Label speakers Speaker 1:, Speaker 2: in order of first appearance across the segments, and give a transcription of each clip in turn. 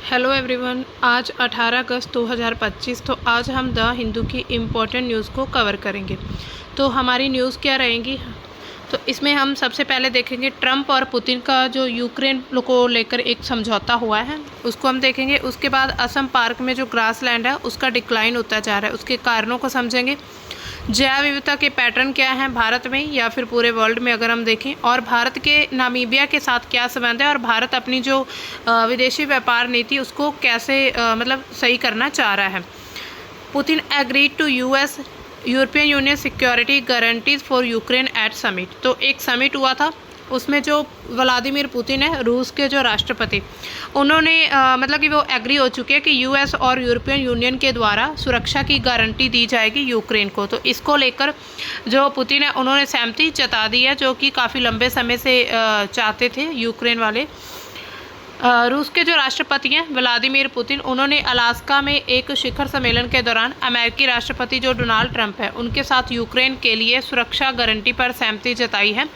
Speaker 1: Hello everyone, आज 18 अगस्त 2025। तो आज हम द हिंदू की इम्पोर्टेंट न्यूज़ को कवर करेंगे। तो हमारी न्यूज़ क्या रहेंगी, तो इसमें हम सबसे पहले देखेंगे ट्रंप और पुतिन का जो यूक्रेन को लेकर एक समझौता हुआ है उसको हम देखेंगे। उसके बाद असम पार्क में जो ग्रासलैंड है उसका डिक्लाइन होता जा रहा है, उसके कारणों को समझेंगे। जैव विविधता के पैटर्न क्या हैं भारत में या फिर पूरे वर्ल्ड में अगर हम देखें, और भारत के नामीबिया के साथ क्या संबंध है, और भारत अपनी जो विदेशी व्यापार नीति उसको कैसे मतलब सही करना चाह रहा है। Putin agreed to US European Union security guarantees for Ukraine at summit. तो एक समिट हुआ था, उसमें जो व्लादिमीर पुतिन है रूस के जो राष्ट्रपति, उन्होंने मतलब कि वो एग्री हो चुके हैं कि यूएस और यूरोपियन यूनियन के द्वारा सुरक्षा की गारंटी दी जाएगी यूक्रेन को। तो इसको लेकर जो पुतिन है उन्होंने सहमति जता दी है, जो कि काफ़ी लंबे समय से चाहते थे यूक्रेन वाले। रूस के जो राष्ट्रपति हैं व्लादिमीर पुतिन, उन्होंने अलास्का में एक शिखर सम्मेलन के दौरान अमेरिकी राष्ट्रपति जो डोनाल्ड ट्रंप है उनके साथ यूक्रेन के लिए सुरक्षा गारंटी पर सहमति जताई है।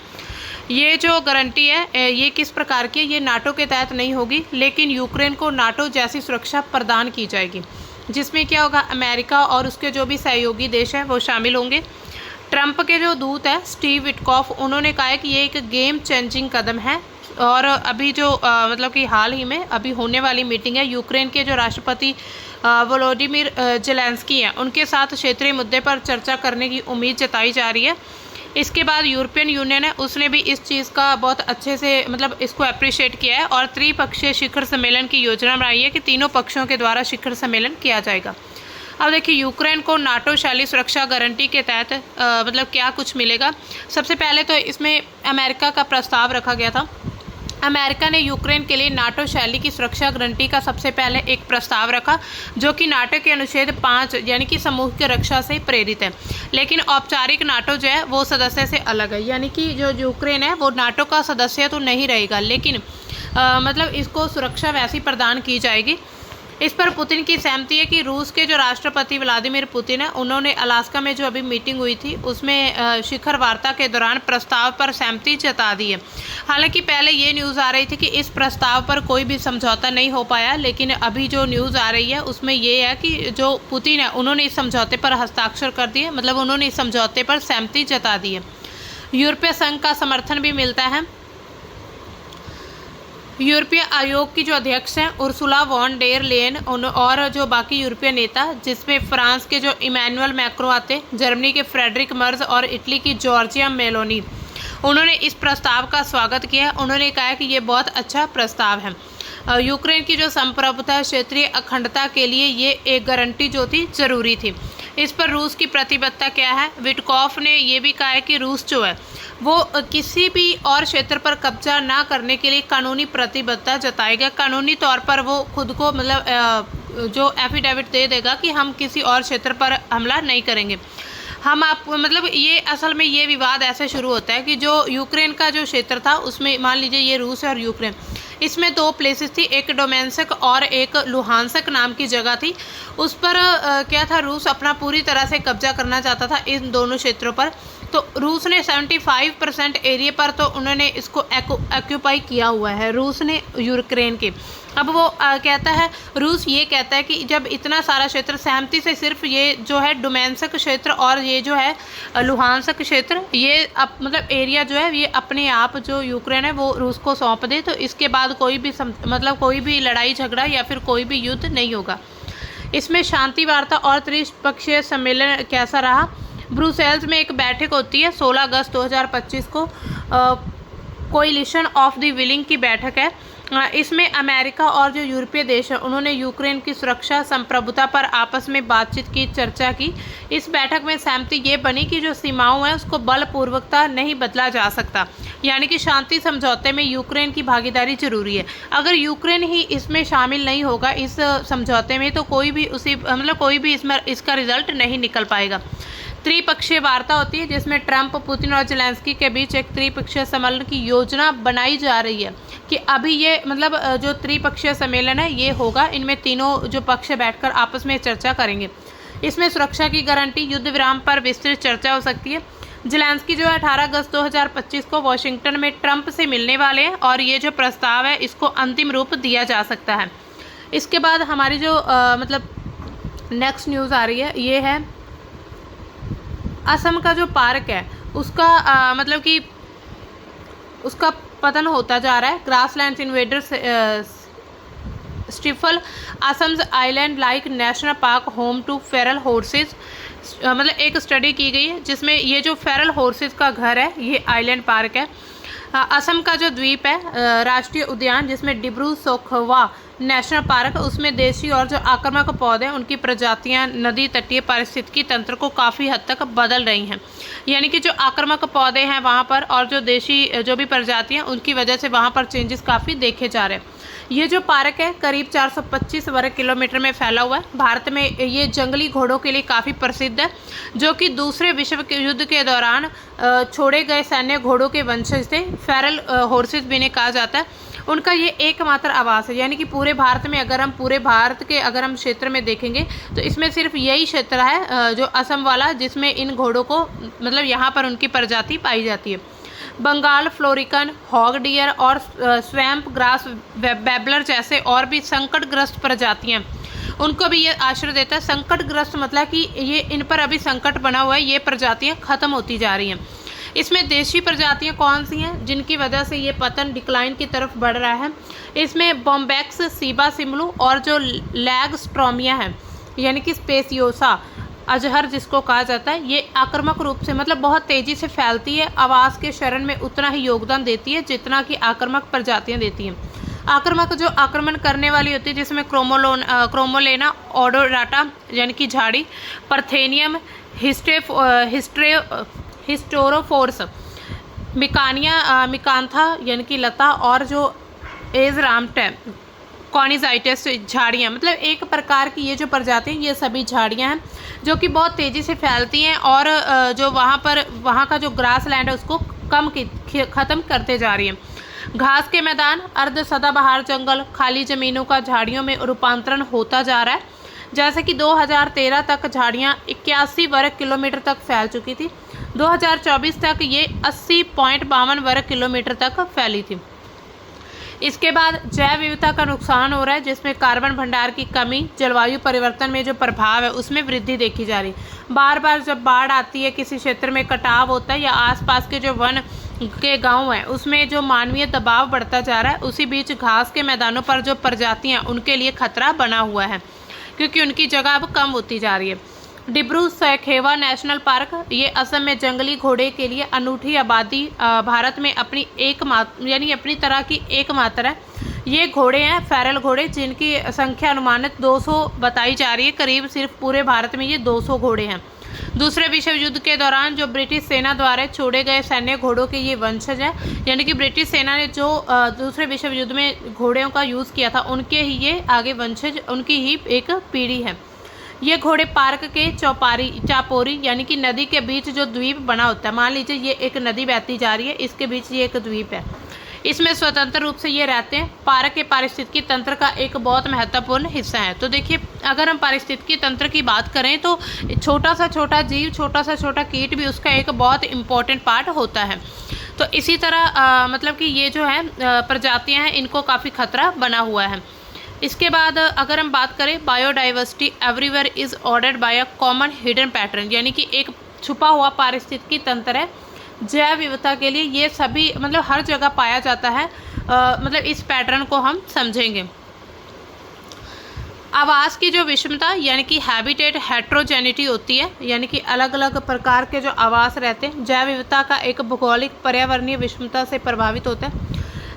Speaker 1: ये जो गारंटी है ये किस प्रकार की है, ये नाटो के तहत नहीं होगी, लेकिन यूक्रेन को नाटो जैसी सुरक्षा प्रदान की जाएगी, जिसमें क्या होगा, अमेरिका और उसके जो भी सहयोगी देश हैं वो शामिल होंगे। ट्रंप के जो दूत है स्टीव विटकॉफ, उन्होंने कहा है कि ये एक गेम चेंजिंग कदम है। और अभी जो मतलब कि हाल ही में अभी होने वाली मीटिंग है, यूक्रेन के जो राष्ट्रपति वोलोडिमिर जेलेंस्की हैं उनके साथ क्षेत्रीय मुद्दे पर चर्चा करने की उम्मीद जताई जा रही है। इसके बाद यूरोपियन यूनियन है उसने भी इस चीज़ का बहुत अच्छे से मतलब इसको अप्रिशिएट किया है और त्रिपक्षीय शिखर सम्मेलन की योजना बनाई है कि तीनों पक्षों के द्वारा शिखर सम्मेलन किया जाएगा। अब देखिए यूक्रेन को नाटो शैली सुरक्षा गारंटी के तहत मतलब क्या कुछ मिलेगा। सबसे पहले तो इसमें अमेरिका का प्रस्ताव रखा गया था। अमेरिका ने यूक्रेन के लिए नाटो शैली की सुरक्षा गारंटी का सबसे पहले एक प्रस्ताव रखा, जो कि नाटो के अनुच्छेद 5 यानी कि समूह की रक्षा से प्रेरित है। लेकिन औपचारिक नाटो जो है वो सदस्य से अलग है, यानी कि जो यूक्रेन है वो नाटो का सदस्य तो नहीं रहेगा, लेकिन मतलब इसको सुरक्षा वैसी प्रदान की जाएगी। इस पर पुतिन की सहमति है कि रूस के जो राष्ट्रपति व्लादिमीर पुतिन है उन्होंने अलास्का में जो अभी मीटिंग हुई थी उसमें शिखर वार्ता के दौरान प्रस्ताव पर सहमति जता दी है। हालांकि पहले ये न्यूज़ आ रही थी कि इस प्रस्ताव पर कोई भी समझौता नहीं हो पाया, लेकिन अभी जो न्यूज़ आ रही है उसमें ये है कि जो पुतिन है उन्होंने इस समझौते पर हस्ताक्षर कर दिए, मतलब उन्होंने इस समझौते पर सहमति जता दी है। यूरोपीय संघ का समर्थन भी मिलता है। यूरोपीय आयोग की जो अध्यक्ष हैं उर्सुला वॉन डेर लेयन और जो बाकी यूरोपीय नेता, जिसमें फ्रांस के जो इमैनुअल मैक्रो आते, जर्मनी के फ्रेडरिक मर्ज और इटली की जॉर्जिया मेलोनी, उन्होंने इस प्रस्ताव का स्वागत किया। उन्होंने कहा कि ये बहुत अच्छा प्रस्ताव है। यूक्रेन की जो संप्रभुता क्षेत्रीय अखंडता के लिए ये एक गारंटी जो थी जरूरी थी। इस पर रूस की प्रतिबद्धता क्या है, विटकॉफ ने ये भी कहा है कि रूस जो है वो किसी भी और क्षेत्र पर कब्जा ना करने के लिए कानूनी प्रतिबद्धता जताएगा। कानूनी तौर पर वो खुद को मतलब जो एफिडेविट दे देगा कि हम किसी और क्षेत्र पर हमला नहीं करेंगे। हम आप मतलब ये असल में ये विवाद ऐसे शुरू होता है कि जो यूक्रेन का जो क्षेत्र था उसमें मान लीजिए ये रूस है और यूक्रेन, इसमें दो प्लेसेस थी, एक डोमेंसक और एक लुहानसक नाम की जगह थी। उस पर क्या था, रूस अपना पूरी तरह से कब्जा करना चाहता था इन दोनों क्षेत्रों पर। तो रूस ने 75% एरिया पर तो उन्होंने इसको ऑक्यूपाई किया हुआ है रूस ने यूक्रेन के। अब वो कहता है, रूस ये कहता है कि जब इतना सारा क्षेत्र सहमति से सिर्फ ये जो है डोमेंसक क्षेत्र और ये जो है लुहानसक क्षेत्र, ये मतलब एरिया जो है ये अपने आप जो यूक्रेन है वो रूस को सौंप दे, तो इसके बाद कोई भी मतलब कोई भी लड़ाई झगड़ा या फिर कोई भी युद्ध नहीं होगा। इसमें शांति वार्ता और त्रिपक्षीय सम्मेलन कैसा रहा। ब्रुसेल्स में एक बैठक होती है 16 अगस्त 2025 को, कोलिशन ऑफ द विलिंग की बैठक है। इसमें अमेरिका और जो यूरोपीय देश है उन्होंने यूक्रेन की सुरक्षा संप्रभुता पर आपस में बातचीत की, चर्चा की। इस बैठक में सहमति ये बनी कि जो सीमाओं है उसको बलपूर्वकता नहीं बदला जा सकता, यानी कि शांति समझौते में यूक्रेन की भागीदारी जरूरी है। अगर यूक्रेन ही इसमें शामिल नहीं होगा इस समझौते में तो कोई भी उसी मतलब कोई भी इसमें इसका रिजल्ट नहीं निकल पाएगा। त्रिपक्षीय वार्ता होती है जिसमें ट्रंप, पुतिन और जेलेंस्की के बीच एक त्रिपक्षीय सम्मेलन की योजना बनाई जा रही है कि अभी ये मतलब जो त्रिपक्षीय सम्मेलन है ये होगा, इनमें तीनों जो पक्ष बैठकर आपस में चर्चा करेंगे। इसमें सुरक्षा की गारंटी, युद्ध विराम पर विस्तृत चर्चा हो सकती है। जेलेंस्की जो है 18 अगस्त 2025 को वॉशिंगटन में ट्रंप से मिलने वाले हैं और ये जो प्रस्ताव है इसको अंतिम रूप दिया जा सकता है। इसके बाद हमारी जो मतलब नेक्स्ट न्यूज़ आ रही है, ये है असम का जो पार्क है उसका मतलब कि उसका पतन होता जा रहा है। Grassland invaders stifle Assam's island like national park home to feral horses. मतलब एक स्टडी की गई है जिसमें ये जो फेरल हॉर्सेस का घर है ये आइलैंड पार्क है। असम का जो द्वीप है राष्ट्रीय उद्यान जिसमें डिब्रू सोखवा नेशनल पार्क, उसमें देशी और जो आक्रामक पौधे हैं उनकी प्रजातियां नदी तटीय पारिस्थितिकी तंत्र को काफ़ी हद तक बदल रही हैं। यानी कि जो आक्रामक पौधे हैं वहाँ पर और जो देशी जो भी प्रजातियां उनकी वजह से वहाँ पर चेंजेस काफ़ी देखे जा रहे हैं। ये जो पार्क है करीब 425 वर्ग किलोमीटर में फैला हुआ है। भारत में ये जंगली घोड़ों के लिए काफ़ी प्रसिद्ध है, जो कि दूसरे विश्व युद्ध के दौरान छोड़े गए सैन्य घोड़ों के वंशज थे। फेरल हॉर्सेस भी इन्हें कहा जाता है। उनका ये एकमात्र आवास है, यानी कि पूरे भारत में अगर हम क्षेत्र में देखेंगे तो इसमें सिर्फ यही क्षेत्र है जो असम वाला जिसमें इन घोड़ों को मतलब यहाँ पर उनकी प्रजाति पाई जाती है। बंगाल फ्लोरिकन, हॉग डियर और स्वैम्प ग्रास बैबलर जैसे और भी संकटग्रस्त प्रजातियां उनको भी ये आश्रय देता है। संकटग्रस्त मतलब कि ये इन पर अभी संकट बना हुआ है, ये प्रजातियां खत्म होती जा रही हैं। इसमें देशी प्रजातियां कौन सी हैं जिनकी वजह से ये पतन डिक्लाइन की तरफ बढ़ रहा है? इसमें बॉम्बैक्स, सीबा सिमलू और जो लैग स्ट्रोमिया है यानी कि स्पेसियोसा अजहर जिसको कहा जाता है, ये आक्रामक रूप से मतलब बहुत तेज़ी से फैलती है। आवास के शरण में उतना ही योगदान देती है जितना कि आक्रामक प्रजातियां देती हैं। आक्रामक जो आक्रमण करने वाली होती है जिसमें क्रोमोलेना ओडोराटा यानी कि झाड़ी, परथेनियम, हिस्टोरोफोर्स, मिकांथा यानी कि लता और जो एजरामटे कॉनिजाइटिस झाड़ियाँ, मतलब एक प्रकार की ये जो प्रजाति हैं ये सभी झाड़ियाँ हैं जो कि बहुत तेज़ी से फैलती हैं और जो वहाँ का जो ग्रास लैंड है उसको ख़त्म करते जा रही है। घास के मैदान, अर्ध सदाबहार जंगल, खाली ज़मीनों का झाड़ियों में रूपांतरण होता जा रहा है। जैसे कि 2013 तक झाड़ियाँ 81 वर्ग किलोमीटर तक फैल चुकी थी। 2024 तक ये 80.52 वर्ग किलोमीटर तक फैली थी। इसके बाद जैव विविधता का नुकसान हो रहा है जिसमें कार्बन भंडार की कमी, जलवायु परिवर्तन में जो प्रभाव है उसमें वृद्धि देखी जा रही है। बार बार जब बाढ़ आती है, किसी क्षेत्र में कटाव होता है या आसपास के जो वन के गांव हैं उसमें जो मानवीय दबाव बढ़ता जा रहा है, उसी बीच घास के मैदानों पर जो प्रजातियां उनके लिए खतरा बना हुआ है क्योंकि उनकी जगह अब कम होती जा रही है। डिब्रू सैखेवा नेशनल पार्क, ये असम में जंगली घोड़े के लिए अनूठी आबादी भारत में अपनी तरह की एकमात्र है। ये घोड़े हैं फेरल घोड़े जिनकी संख्या अनुमानित 200 बताई जा रही है। करीब सिर्फ पूरे भारत में ये 200 घोड़े हैं। दूसरे विश्व युद्ध के दौरान जो ब्रिटिश सेना द्वारा छोड़े गए सैन्य घोड़ों के ये वंशज हैं, यानी कि ब्रिटिश सेना ने जो दूसरे विश्व युद्ध में घोड़ों का यूज़ किया था उनके ही ये आगे वंशज, उनकी ही एक पीढ़ी है। ये घोड़े पार्क के चापोरी यानी कि नदी के बीच जो द्वीप बना होता है, मान लीजिए ये एक नदी बहती जा रही है, इसके बीच ये एक द्वीप है, इसमें स्वतंत्र रूप से ये रहते हैं। पार्क के पारिस्थितिकी तंत्र का एक बहुत महत्वपूर्ण हिस्सा है। तो देखिए अगर हम पारिस्थितिकी तंत्र की बात करें तो छोटा सा छोटा जीव, छोटा सा छोटा कीट भी उसका एक बहुत इम्पोर्टेंट पार्ट होता है। तो इसी तरह मतलब कि ये जो है प्रजातियाँ हैं इनको काफ़ी खतरा बना हुआ है। इसके बाद अगर हम बात करें biodiversity everywhere is ordered bye a common hidden pattern, यानी कि एक छुपा हुआ पारिस्थितिकी तंत्र है। जैव विविधता के लिए ये सभी मतलब हर जगह पाया जाता है। मतलब इस पैटर्न को हम समझेंगे। आवास की जो विषमता यानी कि हैबिटेट हेट्रोजेनिटी होती है, यानी कि अलग अलग प्रकार के जो आवास रहते हैं, जैव विविधता का एक भौगोलिक पर्यावरणीय विषमता से प्रभावित होता है।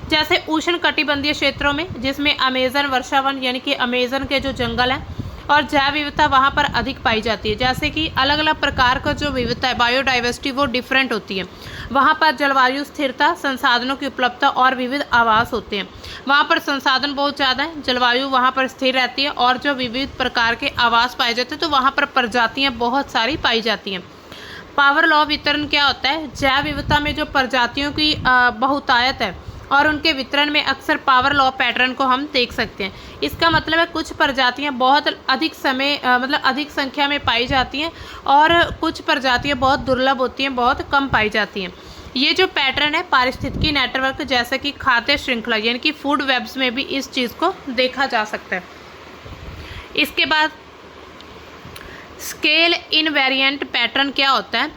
Speaker 1: जैसे उष्ण कटिबंधीय क्षेत्रों में जिसमें अमेजन वर्षावन यानी कि अमेजन के जो जंगल हैं और जैव विविधता वहाँ पर अधिक पाई जाती है। जैसे कि अलग अलग प्रकार का जो विविधता है बायोडाइवर्सिटी वो डिफरेंट होती है। वहाँ पर जलवायु स्थिरता, संसाधनों की उपलब्धता और विविध आवास होते हैं। वहाँ पर संसाधन बहुत ज़्यादा है, जलवायु वहाँ पर स्थिर रहती है और जो विविध प्रकार के आवास पाए जाते हैं तो वहाँ पर प्रजातियाँ बहुत सारी पाई जाती हैं। पावर लॉ वितरण क्या होता है? जैव विविधता में जो प्रजातियों की बहुतायत है और उनके वितरण में अक्सर पावर लॉ पैटर्न को हम देख सकते हैं। इसका मतलब है कुछ प्रजातियां बहुत अधिक अधिक संख्या में पाई जाती हैं और कुछ प्रजातियां बहुत दुर्लभ होती हैं, बहुत कम पाई जाती हैं। ये जो पैटर्न है पारिस्थितिकी नेटवर्क जैसे कि खाद्य श्रृंखला यानी कि फूड वेब्स में भी इस चीज़ को देखा जा सकता है। इसके बाद स्केल इनवेरिएंट पैटर्न क्या होता है?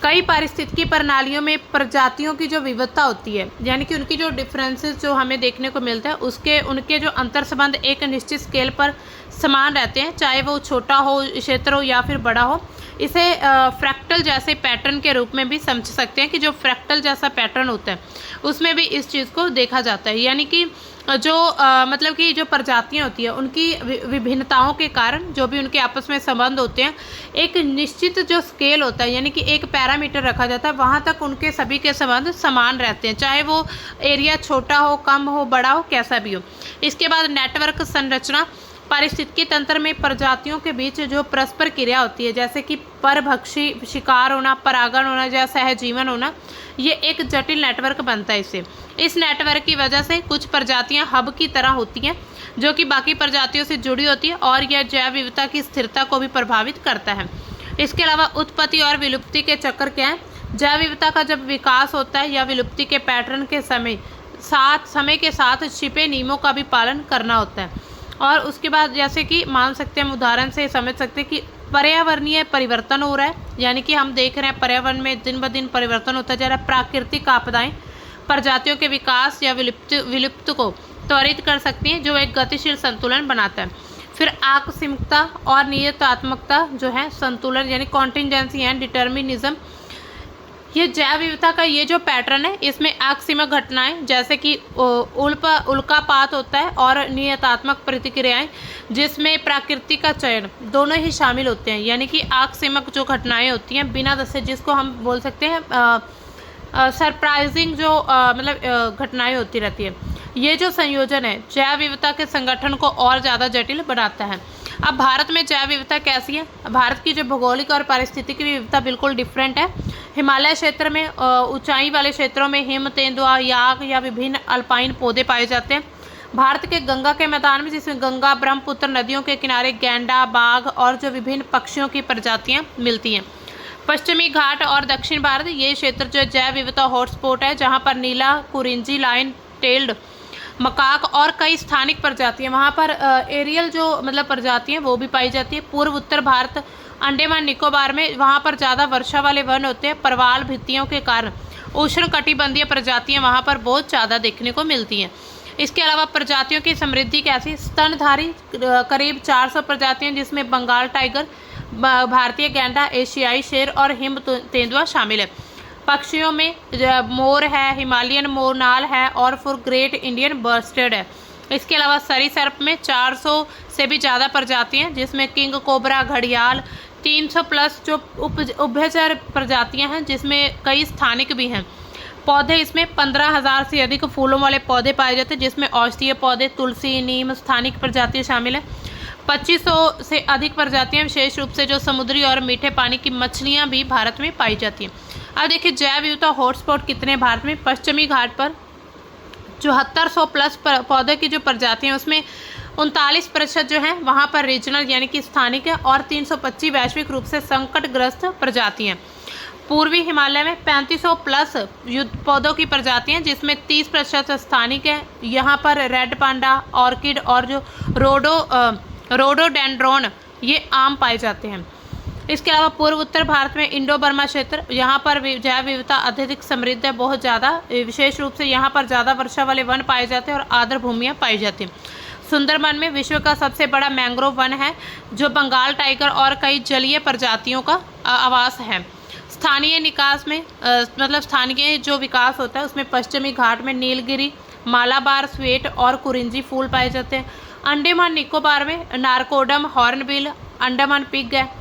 Speaker 1: कई पारिस्थितिकी प्रणालियों में प्रजातियों की जो विविधता होती है, यानी कि उनकी जो डिफरेंसेस जो हमें देखने को मिलता है, उसके उनके जो अंतर संबंध एक निश्चित स्केल पर समान रहते हैं, चाहे वो छोटा हो क्षेत्र हो या फिर बड़ा हो। इसे फ्रैक्टल जैसे पैटर्न के रूप में भी समझ सकते हैं कि जो फ्रैक्टल जैसा पैटर्न होता है उसमें भी इस चीज़ को देखा जाता है, यानी कि जो मतलब कि जो प्रजातियां होती है उनकी विभिन्नताओं के कारण जो भी उनके आपस में संबंध होते हैं, एक निश्चित जो स्केल होता है यानी कि एक पैरामीटर रखा जाता है, वहाँ तक उनके सभी के संबंध समान रहते हैं, चाहे वो एरिया छोटा हो, कम हो, बड़ा हो, कैसा भी हो। इसके बाद नेटवर्क संरचना, पारिस्थितिकी तंत्र में प्रजातियों के बीच जो परस्पर क्रिया होती है, जैसे कि परभक्षी, शिकार होना, परागण होना या सहजीवन होना, ये एक जटिल नेटवर्क बनता है इससे। इस नेटवर्क की वजह से कुछ प्रजातियां हब की तरह होती हैं जो कि बाकी प्रजातियों से जुड़ी होती है और यह जैव विविधता की स्थिरता को भी प्रभावित करता है। इसके अलावा उत्पत्ति और विलुप्ति के चक्र क्या है? जैव विविधता का जब विकास होता है या विलुप्ति के पैटर्न के समय के साथ छिपे नियमों का भी पालन करना होता है। और उसके बाद जैसे कि मान सकते हैं, हम उदाहरण से समझ सकते हैं कि पर्यावरणीय परिवर्तन हो रहा है, यानी कि हम देख रहे हैं पर्यावरण में दिन ब दिन परिवर्तन होता जा रहा है। प्राकृतिक आपदाएं प्रजातियों के विकास या विलुप्त को त्वरित कर सकती हैं, जो एक गतिशील संतुलन बनाता है। फिर आकस्मिकता और नियतात्मकता जो है संतुलन, यानी कॉन्टिंजेंसी एंड डिटर्मिनिज्म, ये जैव विविधता का ये जो पैटर्न है, इसमें आकस्मिक घटनाएं जैसे कि उल्कापात होता है और नियतात्मक प्रतिक्रियाएं जिसमें प्रकृति का चयन दोनों ही शामिल होते हैं, यानी कि आकस्मिक जो घटनाएं होती हैं बिना दसे, जिसको हम बोल सकते हैं सरप्राइजिंग जो मतलब घटनाएं होती रहती है, ये जो संयोजन है जैव विविधता के संगठन को और ज़्यादा जटिल बनाता है। अब भारत में जैव विविधता कैसी है? भारत की जो भौगोलिक और पारिस्थितिक विविधता बिल्कुल डिफरेंट है। हिमालय क्षेत्र में ऊंचाई वाले क्षेत्रों में हिम, तेंदुआ, याक या विभिन्न अल्पाइन पौधे पाए जाते हैं। भारत के गंगा के मैदान में, जिसमें गंगा ब्रह्मपुत्र नदियों के किनारे गैंडा, बाघ और जो विभिन्न पक्षियों की प्रजातियां मिलती हैं। पश्चिमी घाट और दक्षिण भारत, ये क्षेत्र जो जैव विविधता हॉटस्पॉट है, जहाँ पर नीला कुरिंजी, लाइन टेल्ड मकाक और कई स्थानिक प्रजातियां, वहाँ पर एरियल जो मतलब प्रजातियां वो भी पाई जाती है। पूर्व उत्तर भारत, अंडमान निकोबार में, वहाँ पर ज़्यादा वर्षा वाले वन होते हैं। प्रवाल भित्तियों के कारण उष्ण कटिबंधीय प्रजातियां वहाँ पर बहुत ज़्यादा देखने को मिलती हैं। इसके अलावा प्रजातियों की समृद्धि कैसी? स्तनधारी करीब 400 प्रजातियां, जिसमें बंगाल टाइगर, भारतीय गैंडा, एशियाई शेर और हिम तेंदुआ शामिल है। पक्षियों में मोर है, हिमालयन मोरनाल है और फिर ग्रेट इंडियन बर्स्टेड है। इसके अलावा सरीसृप में 400 से भी ज़्यादा प्रजातियां हैं, जिसमें किंग कोबरा, घड़ियाल, 300 प्लस जो उभयचर प्रजातियां हैं, जिसमें कई स्थानिक भी हैं। पौधे, इसमें 15,000 से अधिक फूलों वाले पौधे पाए जाते हैं, जिसमें औषधीय पौधे, तुलसी, नीम, स्थानिक प्रजातियां शामिल हैं। 2500 से अधिक प्रजातियां, विशेष रूप से जो समुद्री और मीठे पानी की मछलियां भी भारत में पाई जाती हैं। अब देखिए जैव विविधता हॉटस्पॉट कितने भारत में? पश्चिमी घाट पर 7400 प्लस पौधे की जो प्रजातियां, उसमें 39% जो है वहाँ पर रीजनल यानी कि स्थानिक है और 325 वैश्विक रूप से संकटग्रस्त प्रजातियां। पूर्वी हिमालय में 3500 प्लस पौधों की प्रजातियां, जिसमें 30% स्थानिक है। यहाँ पर रेड पांडा, ऑर्किड और जो रोडोडेंड्रोन ये आम पाए जाते हैं। इसके अलावा पूर्व उत्तर भारत में इंडो बर्मा क्षेत्र, यहाँ पर जैव विविधता अत्यधिक समृद्ध है, बहुत ज़्यादा, विशेष रूप से यहाँ पर ज़्यादा वर्षा वाले वन पाए जाते हैं और आर्द्र भूमियाँ पाई जाती हैं। सुंदरबन में विश्व का सबसे बड़ा मैंग्रोव वन है, जो बंगाल टाइगर और कई जलीय प्रजातियों का आवास है। स्थानीय निकास में मतलब स्थानीय जो विकास होता है, उसमें पश्चिमी घाट में नीलगिरी, मालाबार, स्वेट और कुरिंजी फूल पाए जाते हैं। अंडमान निकोबार में नारकोडम, हॉर्नबिल, अंडमान पिग है।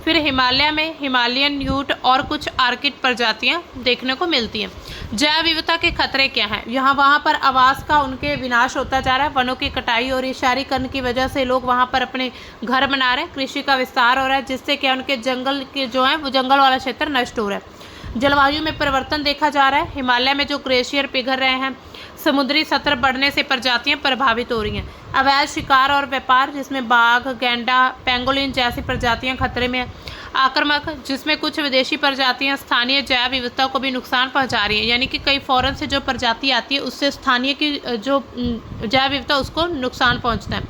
Speaker 1: फिर हिमालय में हिमालयन न्यूट और कुछ आर्किड प्रजातियां देखने को मिलती हैं। जैव विविधता के खतरे क्या हैं? वहाँ पर आवास का उनके विनाश होता जा रहा है। वनों की कटाई और शहरीकरण की वजह से लोग वहाँ पर अपने घर बना रहे हैं। कृषि का विस्तार हो रहा है, जिससे क्या उनके जंगल के जो है वो जंगल वाला क्षेत्र नष्ट हो रहा है। जलवायु में परिवर्तन देखा जा रहा है। हिमालय में जो ग्लेशियर पिघल रहे हैं, समुद्री सतह बढ़ने से प्रजातियां प्रभावित हो रही हैं। अवैध शिकार और व्यापार, जिसमें बाघ, गैंडा, पेंगोलिन जैसी प्रजातियां खतरे में हैं। आक्रामक, जिसमें कुछ विदेशी प्रजातियां स्थानीय जैव विविधता को भी नुकसान पहुंचा रही हैं, यानी कि कई फॉरेन से जो प्रजाति आती है उससे स्थानीय की जो जैव विविधता उसको नुकसान पहुंचता है।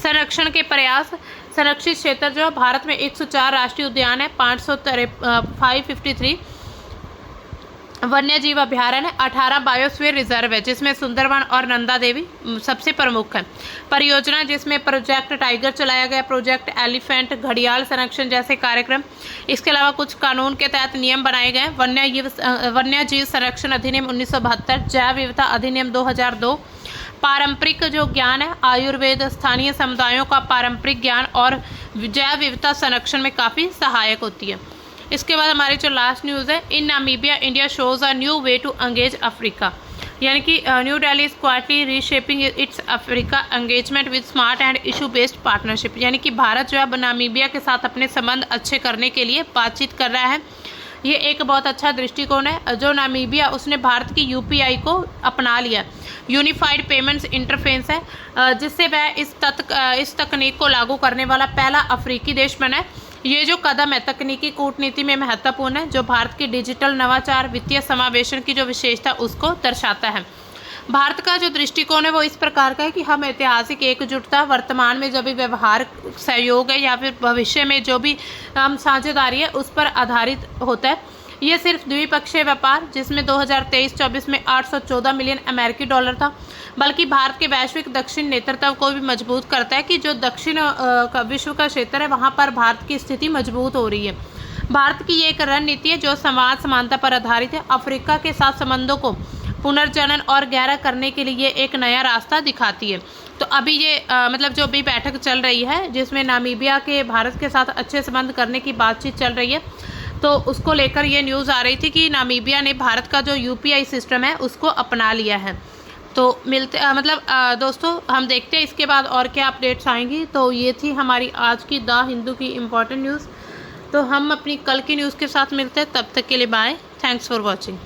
Speaker 1: संरक्षण के प्रयास। संरक्षित क्षेत्र जो भारत में 104 राष्ट्रीय उद्यान है, 553 वन्य जीव अभ्यारण्य, 18 बायोस्फीयर रिजर्व है जिसमें सुंदरवन और नंदा देवी सबसे प्रमुख है। परियोजना जिसमें प्रोजेक्ट टाइगर चलाया गया, प्रोजेक्ट एलिफेंट, घड़ियाल संरक्षण जैसे कार्यक्रम। इसके अलावा कुछ कानून के तहत नियम बनाए गए। वन्य जीव संरक्षण अधिनियम 1972, जैव विविधता अधिनियम 2002, पारंपरिक जो ज्ञान है, आयुर्वेद, स्थानीय समुदायों का पारंपरिक ज्ञान और जैव विविधता संरक्षण में काफ़ी सहायक होती है। इसके बाद हमारी जो लास्ट न्यूज़ है, in Namibia India shows a new way to engage Africa, यानी कि new Delhi is quietly reshaping its Africa engagement with smart and issue based partnership, यानी कि भारत जो है नामीबिया के साथ अपने संबंध अच्छे करने के लिए बातचीत कर रहा है। ये एक बहुत अच्छा दृष्टिकोण है। जो नामीबिया उसने भारत की यूपीआई को अपना लिया, यूनिफाइड पेमेंट्स इंटरफेस है, जिससे वह इस तकनीक को लागू करने वाला पहला अफ्रीकी देश बना है। ये जो कदम है तकनीकी कूटनीति में महत्वपूर्ण है, जो भारत की डिजिटल नवाचार, वित्तीय समावेशन की जो विशेषता उसको दर्शाता है। भारत का जो दृष्टिकोण है वो इस प्रकार का है कि हम ऐतिहासिक एकजुटता, वर्तमान में जो भी व्यवहार सहयोग है या फिर भविष्य में जो भी हम साझेदारी है उस पर आधारित होता है। ये सिर्फ द्विपक्षीय व्यापार जिसमें 2023-24 में 814 मिलियन अमेरिकी डॉलर था, बल्कि भारत के वैश्विक दक्षिण नेतृत्व को भी मजबूत करता है कि जो दक्षिण विश्व का क्षेत्र है वहाँ पर भारत की स्थिति मजबूत हो रही है। भारत की ये एक रणनीति है जो समाज समानता पर आधारित है। अफ्रीका के साथ संबंधों को पुनर्जनन और गहरा करने के लिए एक नया रास्ता दिखाती है। तो अभी ये मतलब जो भी बैठक चल रही है जिसमें नामीबिया के भारत के साथ अच्छे संबंध करने की बातचीत चल रही है, तो उसको लेकर ये न्यूज़ आ रही थी कि नामीबिया ने भारत का जो यूपीआई सिस्टम है उसको अपना लिया है। तो दोस्तों हम देखते हैं इसके बाद और क्या अपडेट्स आएंगी। तो ये थी हमारी आज की द हिंदू की इम्पोर्टेंट न्यूज़। तो हम अपनी कल की न्यूज़ के साथ मिलते हैं, तब तक के लिए बाय, थैंक्स फॉर वॉचिंग।